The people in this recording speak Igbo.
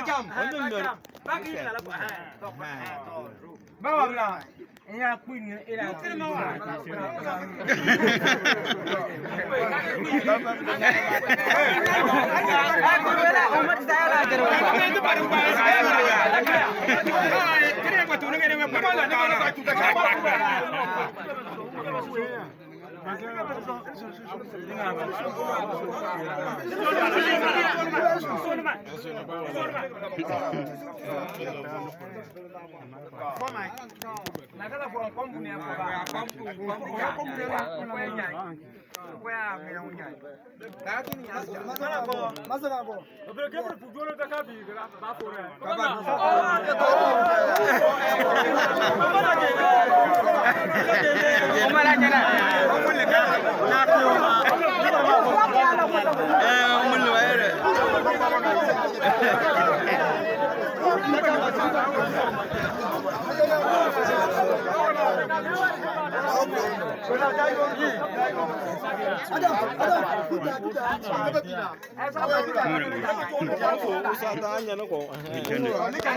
cam. Bagi lah lah. Bawa lah. Ini aku ini era. Itu baru bahas saya lah. Kira apa tu? Negara apa? Usah tanya nak kok.